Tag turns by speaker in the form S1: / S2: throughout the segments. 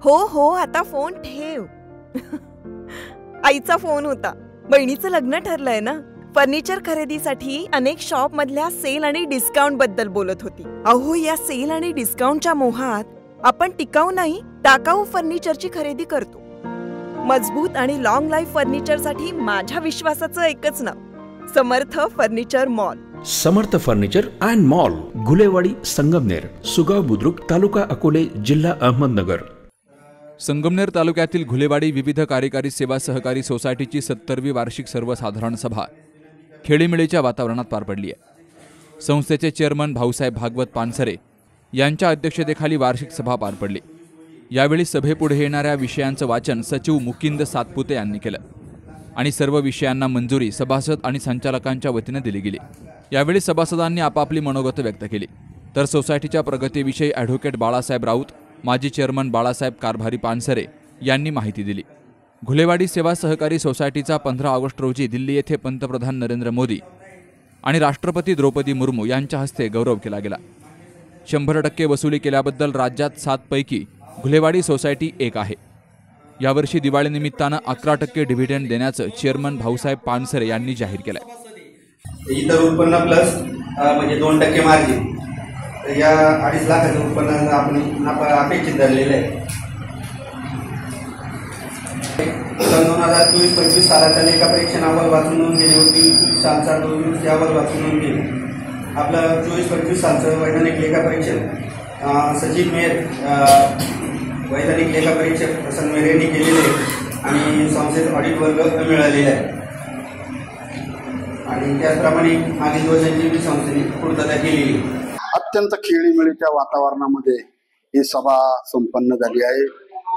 S1: हो हो, आता फोन ठेव. आईचा फोन होता. बहिणीचं लग्न ठरलंय ना. फर्निचर खरेदीसाठी अनेक शॉप मधल्या सेल आणि डिस्काउंट बद्दल बोलत होती. अहो, या सेल आणि डिस्काउंटच्या मोहात आपण टिकाऊ नाही, टाकाऊ फर्निचरची खरेदी करतो. मजबूत आणि लॉंग लाईफ फर्निचरसाठी माझ्या विश्वासाचं एकच नाव, Samarth furniture mall.
S2: Samarth furniture and mall, Gulewadi, Sangamner, Sugaon Budruk, taluka Akole, जिल्हा अहमदनगर.
S3: संगमनेर तालुक्यातील घुलेवाडी विविध कार्यकारी सेवा सहकारी सोसायटीची 70वी वार्षिक सर्वसाधारण सभा खेळीमेळीच्या वातावरणात पार पडली आहे. संस्थेचे चेअरमन भाऊसाहेब भागवत पानसरे यांच्या अध्यक्षतेखाली वार्षिक सभा पार पडली. यावेळी सभेपुढे येणाऱ्या विषयांचं वाचन सचिव मुकिंद सातपुते यांनी केलं आणि सर्व विषयांना मंजुरी सभासद आणि संचालकांच्या वतीने दिली गेली. यावेळी सभासदांनी आपापली मनोगत व्यक्त केली. तर सोसायटीच्या प्रगतीविषयी ॲडव्होकेट बाळासाहेब राऊत, माजी चेअरमन बाळासाहेब कारभारी पानसरे यांनी माहिती दिली. घुलेवाडी सेवा सहकारी सोसायटीचा 15 ऑगस्ट रोजी दिल्ली येथे पंतप्रधान नरेंद्र मोदी आणि राष्ट्रपती द्रौपदी मुर्मू यांच्या हस्ते गौरव केला गेला. 100% वसुली केल्याबद्दल राज्यात 7 पैकी घुलेवाडी सोसायटी एक आहे. यावर्षी दिवाळीनिमित्तानं 11% डिव्हिडंड देण्याचं चेअरमन भाऊसाहेब पानसरे यांनी जाहीर केलंय.
S4: इतर उत्पन्न प्लस म्हणजे 2% मार्जिन, या 2.5 लाखाचं उत्पन्न आपण अपेक्षित धरलेलं आहे. 2024-25 सालाच्या लेखा परीक्षण अहवाल वाचून नोंद केली होती. 24 सालचा 2 अहवाल वाचून नोंद केली. आपलं 24-25 सालचं वैधानिक लेखा परीक्षण सचिन मेहर वैधानिक लेखा परीक्षक प्रसन्न मेहर यांनी केलेले आहे आणि संस्थेत ऑडिट वर्ग मिळालेला आहे. आणि त्याचप्रमाणे मागील वर्षांची संस्थेने पूर्तता केलेली.
S5: अत्यंत खेळीमेळीच्या वातावरणामध्ये ही सभा संपन्न झाली आहे.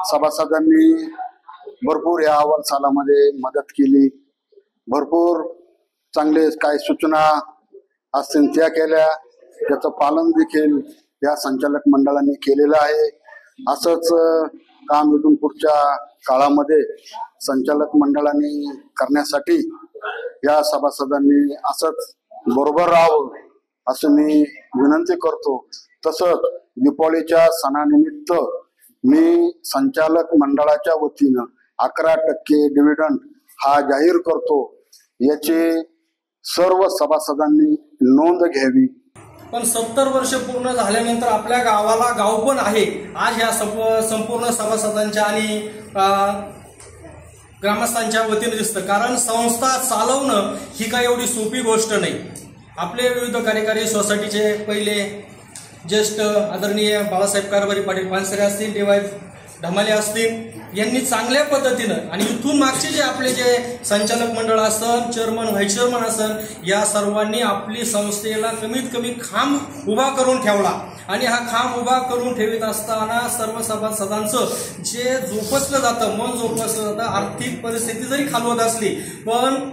S5: सभासदांनी भरपूर या अहवाल सालामध्ये मदत केली. भरपूर चांगले काय सूचना असतील त्या केल्या. त्याचं पालन देखील या संचालक मंडळाने केलेलं आहे. असंच काम इथून पुढच्या काळामध्ये संचालक मंडळाने करण्यासाठी या सभासदांनी असंच बरोबर राहावं असं मी विनंती करतो. तसंच दीपावलीच्या सणानिमित्त मी संचालक मंडळाच्या वतीनं 11% डिव्हिडंड हा जाहीर करतो. याची सर्व सभासदांनी नोंद घ्यावी.
S6: पण 70 वर्ष पूर्ण झाल्यानंतर आपल्या गावाला गाव पण आहे आज ह्या संपूर्ण सभासदांच्या आणि ग्रामस्थांच्या वतीने दिसतं. कारण संस्था चालवणं ही काही एवढी सोपी गोष्ट नाही. आपले विविध कार्यकारी सोसायटीचे पहिले ज्येष्ठ आदरणीय बाळासाहेब कारभारी पाटील पानसरे असतील, DY ढमाले असतील, यांनी चांगल्या पद्धतीनं आणि इथून मागचे जे आपले जे संचालक मंडळ असन, चेअरमन व्हाईस चेअरमन असन, या सर्वांनी आपली संस्थेला कमीत कमी खांब उभा करून ठेवला. आणि हा खांब उभा करून ठेवित असताना सर्व सभासदांचं जे जोपासलं जातं, मन जोपासलं जातं. आर्थिक परिस्थिती जरी खालवत असली पण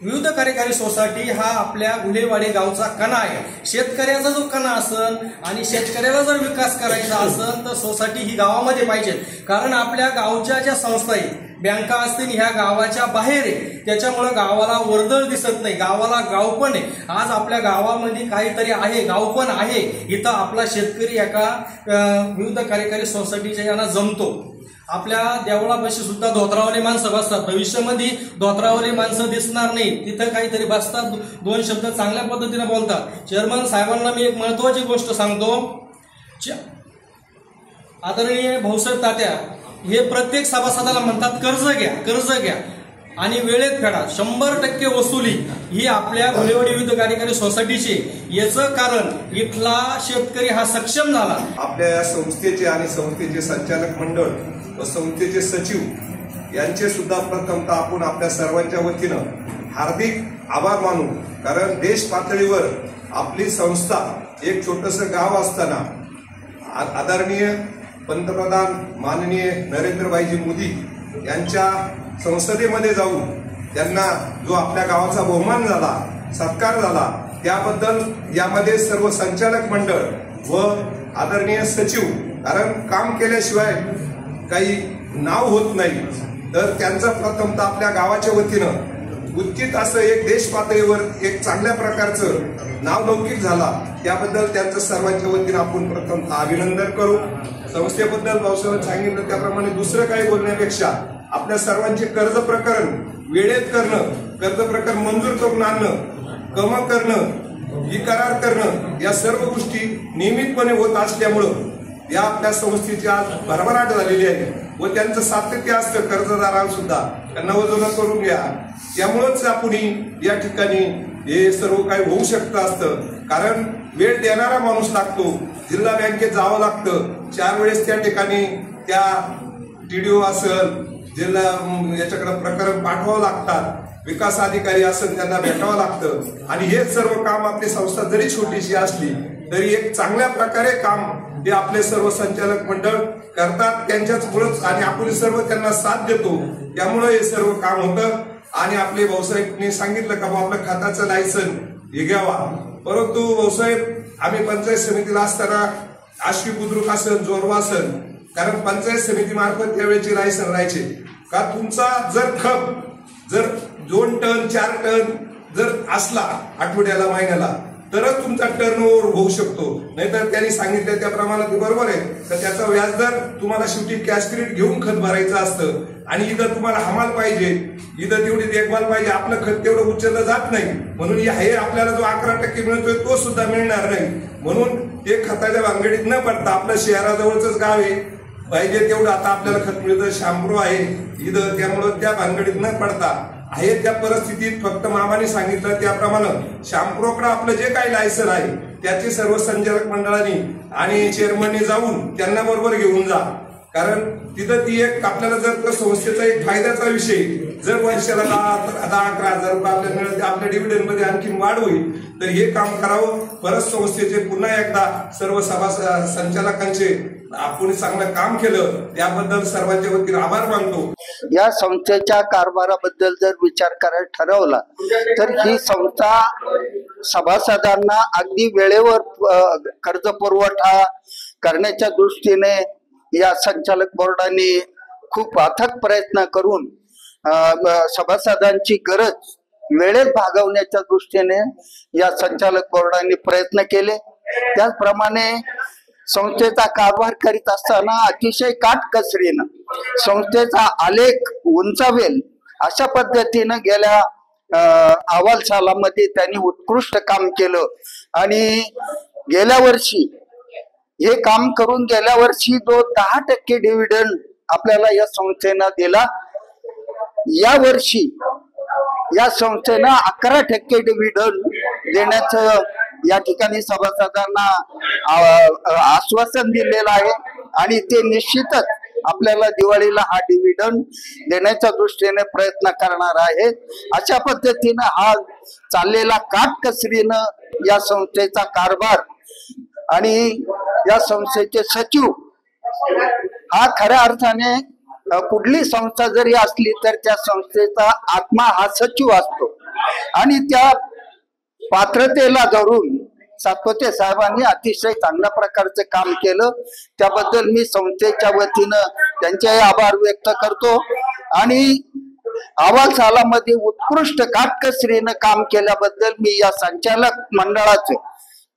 S6: विविध कार्यकारी सोसायटी हा आपल्या घुलेवाडी गावचा कणा आहे. शेतकऱ्याचा जो कणा असन आणि शेतकऱ्याला जर विकास करायचा असेल तर सोसायटी ही गावामध्ये पाहिजे. कारण आपल्या गावच्या ज्या संस्था आहेत, बँका असतील, ह्या गावाच्या बाहेर आहे. त्याच्यामुळे गावाला वर्दळ दिसत नाही. गावाला गाव पण आहे. आज आपल्या गावामध्ये काहीतरी आहे, गाव पण आहे. इथं आपला शेतकरी एका विविध कार्यकारी सोसायटीच्या यांना जमतो. आपल्या देवळापाशी सुद्धा धोत्रावरी माणसं बसतात. भविष्यामध्ये धोत्रावरी माणसं दिसणार नाही. तिथं काहीतरी बसतात, 2 शब्द चांगल्या पद्धतीने बोलतात. चेअरमन साहेबांना मी एक महत्वाची गोष्ट सांगतो. आदरणीय भाऊसाहेब तात्या हे प्रत्येक सभासदाला म्हणतात कर्ज घ्या, कर्ज घ्या आणि वेळेत फेडा. 100% वसुली ही आपल्या घुलेवाडी विविध कार्यकारी सोसायटीची. याचं कारण इथला शेतकरी हा सक्षम झाला.
S7: आपल्या या संस्थेचे आणि संस्थेचे संचालक मंडळ व संस्थेचे सचिव यांचे सुद्धा प्रथमतः आपण आपल्या सर्वांच्या वतीनं हार्दिक आभार मानू. कारण देश पातळीवर आपली संस्था एक छोटंसं गाव असताना आदरणीय पंतप्रधान माननीय नरेंद्रभाईजी मोदी यांच्या संसदेमध्ये जाऊन त्यांना जो आपल्या गावाचा बहुमान झाला, सत्कार झाला, त्याबद्दल यामध्ये सर्व संचालक मंडळ व आदरणीय सचिव, कारण काम केल्याशिवाय काही नाव होत नाही, तर त्यांचं प्रथमतः आपल्या गावाच्या वतीनं उचित असं एक देश पातळीवर एक चांगल्या प्रकारचं नावलौकिक झाला त्याबद्दल त्यांचं सर्वांच्या वतीनं आपण प्रथम अभिनंदन करू. संस्थेबद्दल भाऊसाहेब सांगितलं त्याप्रमाणे दुसरं काही बोलण्यापेक्षा आपल्या सर्वांचे कर्ज प्रकरण वेळेत करणं, कर्ज प्रकरण मंजूर करून आणणं, कम करणं, ही करार करणं, या सर्व गोष्टी नियमितपणे होत असल्यामुळं या आपल्या संस्थेची आज भरभराट झालेली आहे व त्यांचं सातत्य असतं कर्जदारांना सुद्धा त्यांना वजन करून घ्या. त्यामुळंच आपण या ठिकाणी हे सर्व काही होऊ शकतं असतं. कारण वेळ देणारा माणूस लागतो. जिल्हा बँकेत जावं लागतं 4 वेळेस त्या ठिकाणी त्या TDO असेल जिल्हा याच्याकडे प्रकरण पाठवावं लागतात, विकास अधिकारी असेल त्यांना भेटावं लागतं आणि हे सर्व काम आपली संस्था जरी छोटीशी असली तरी एक चांगल्या प्रकारे काम हे आपले सर्व संचालक मंडळ करतात त्यांच्याच मुळेच आणि आपण सर्व त्यांना साथ देतो. त्यामुळे हे सर्व काम होतं आणि आपले भाऊसाहेबांनी सांगितलं का आपलं खताचं लायसन हे घ्यावा. परंतु भाऊसाहेब आम्ही पंचायत समितीला असताना आश्वी बुद्रुक असेल, जोरवा असेल, कारण पंचायत समिती मार्फत त्यावेळेचे लायसन राहायचे का तुमचा जर खप जर 2 टन 4 टन जर असला आठवड्याला महिन्याला तरच तुमचा टर्नओव्हर होऊ शकतो. नाहीतर त्यांनी सांगितलं त्याप्रमाणे ते बरोबर आहे तर त्याचा व्याजदर तुम्हाला शेवटी कॅश क्रेडिट घेऊन खत भरायचं असतं आणि इथं तुम्हाला हमाल पाहिजे, इथं तेवढी देखभाल पाहिजे, आपलं खत तेवढं उचललं जात नाही. म्हणून हे आपल्याला जो 11% मिळतोय तो सुद्धा मिळणार नाही. म्हणून ते खताच्या भानगडीत न पडता आपलं शहराजवळच गाव आहे, पाहिजे तेवढं आता आपल्याला खत मिळतं, शांप्रो आहे इथं, त्यामुळं त्या भानगडीत न पडता आहे त्या परिस्थितीत फक्त मामाने सांगितलं त्याप्रमाणे शांप्रोकडे आपलं जे काही लायसन आहे त्याचे सर्व संचालक मंडळांनी आणि चेअरमनने जाऊन त्यांना बरोबर घेऊन जा. कारण तिथं ती एक आपल्याला जर संस्थेचा एक फायद्याचा विषय जर वर्षाला 10-11 हजार रुपये आपल्याला मिळते, आपल्या डिव्हिडंड मध्ये आणखी वाढ होईल तर हे काम करावं. परत संस्थेचे पुन्हा एकदा सर्व सभा संचालकांचे आपण चांगलं काम केलं त्याबद्दल सर्वांच्या वतीने आभार मानतो.
S8: या संस्थेच्या कारभाराबद्दल जर विचार करायला ठरवला तर ही संस्था सभासदांना अगदी वेळेवर कर्ज पुरवठा करण्याच्या दृष्टीने या संचालक बोर्डाने खूप अथक प्रयत्न करून सभासदांची गरज वेळेत भागवण्याच्या दृष्टीने या संचालक बोर्डाने प्रयत्न केले. त्याचप्रमाणे संस्थेचा कारभार करीत असताना अतिशय काटकसरीनं संस्थेचा आलेख उंचावेल अशा पद्धतीनं गेल्या अहवाल सालामध्ये त्यांनी उत्कृष्ट काम केलं आणि गेल्या वर्षी हे काम करून गेल्या वर्षी जो 10% डिव्हिडंड आपल्याला या संस्थेनं दिला, या वर्षी या संस्थेनं 11% डिव्हिडंड देण्याचं या ठिकाणी सभासदांना आश्वासन दिलेलं आहे आणि ते निश्चितच आपल्याला दिवाळीला हा डिव्हिडंड देण्याच्या दृष्टीने प्रयत्न करणार आहे. अशा पद्धतीनं हा चाललेला काटकसरीनं या संस्थेचा कारभार आणि या संस्थेचे सचिव हा खऱ्या अर्थाने कुठली संस्था जरी असली तर त्या संस्थेचा आत्मा हा सचिव असतो आणि त्या पात्रतेला धरून सातपुते साहेबांनी अतिशय चांगल्या प्रकारचे काम केलं. त्याबद्दल मी संस्थेच्या वतीनं त्यांचे आभार व्यक्त करतो आणि अहवाल सालामध्ये उत्कृष्ट काटकसरीनं काम केल्याबद्दल मी या संचालक मंडळाचे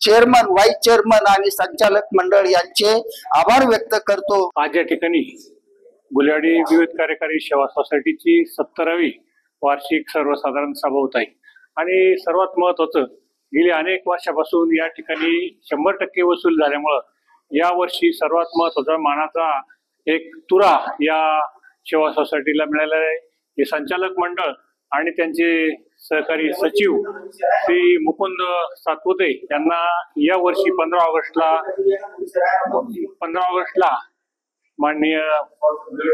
S8: चेअरमन, व्हाईस चेअरमन आणि संचालक मंडळ यांचे आभार व्यक्त करतो.
S9: आज या ठिकाणी गुलेवाडी विविध कार्यकारी सेवा सोसायटीची 70वी वार्षिक सर्वसाधारण सभा होत आहे आणि सर्वात महत्वाचं गेली अनेक वर्षापासून या ठिकाणी 100% वसूल झाल्यामुळं या वर्षी सर्वात महत्वाचा मानाचा एक तुरा या सेवा सोसायटीला मिळालेला आहे. हे संचालक मंडळ आणि त्यांचे सहकारी सचिव श्री मुकुंद सातपुते यांना या वर्षी 15 ऑगस्टला माननीय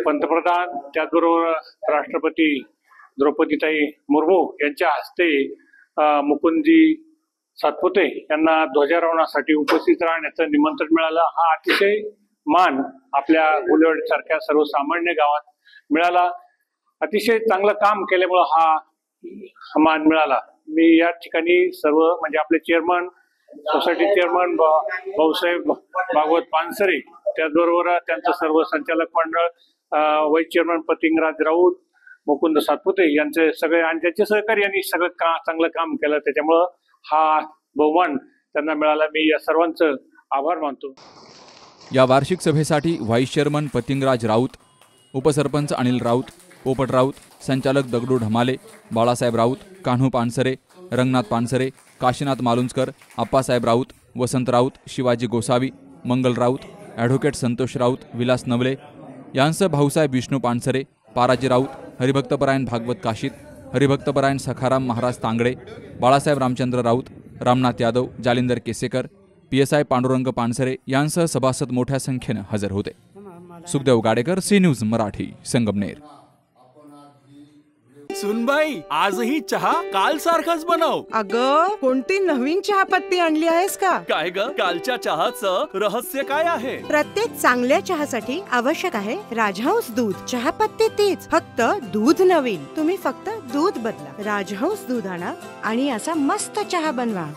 S9: पंतप्रधान त्याचबरोबर राष्ट्रपती द्रौपदीताई मुर्मू यांच्या हस्ते मुकुंदजी सातपुते यांना ध्वजारोहणासाठी उपस्थित राहण्याचं निमंत्रण मिळालं. हा अतिशय मान आपल्या गुलेवाडी सारख्या सर्वसामान्य गावात मिळाला. अतिशय चांगलं काम केल्यामुळं हा मान मिळाला. मी या ठिकाणी सर्व म्हणजे आपले chairman, society chairman Bhausaheb Bhagwat Pansare, त्याचबरोबर त्यांचं सर्व संचालक मंडळ, व्हाईस चेअरमन पतिंगराज राऊत, मुकुंद सातपुते यांचे सगळे आणि त्यांचे सहकारी यांनी सगळं चांगलं काम केलं. त्याच्यामुळं हा बहुमान त्यांना मिळाला. मी या सर्वांचं आभार मानतो.
S3: या वार्षिक सभेसाठी व्हाईस चेअरमन पतिंगराज राऊत, उपसरपंच अनिल राऊत, पोपट राऊत, संचालक दगडू ढमाले, बाळासाहेब राऊत, कान्हू पानसरे, रंगनाथ पानसरे, काशीनाथ मालुंजकर, आप्पासाहेब राऊत, वसंत राऊत, शिवाजी गोसावी, मंगल राऊत, ॲडव्होकेट संतोष राऊत, विलास नवले यांसह भाऊसाहेब विष्णू पानसरे, पाराजी राऊत, हरिभक्तपरायण भागवत काशीत, हरिभक्तपरायण सखाराम महाराज तांगडे, बाळासाहेब रामचंद्र राऊत, रामनाथ यादव, जालिंदर केसेकर, PSI पांडुरंग पानसरे यांसह सभासद मोठ्या संख्येनं हजर होते. Sukhdev Gadekar, C news Marathi, Sangamner.
S10: सुनबाई, आजही चहा काल सारखाच बनव.
S1: अगं, कोणती नवीन चहापत्ती आणली आहेस का?
S10: काय ग, कालच्या चहाचं रहस्य काय आहे?
S11: प्रत्येक चांगल्या चहासाठी आवश्यक आहे राजहंस दूध. चहापत्ती तीच, फक्त दूध नवीन. तुम्ही फक्त दूध बदला. राजहंस दूध आणा आणि असा मस्त चहा बनवा.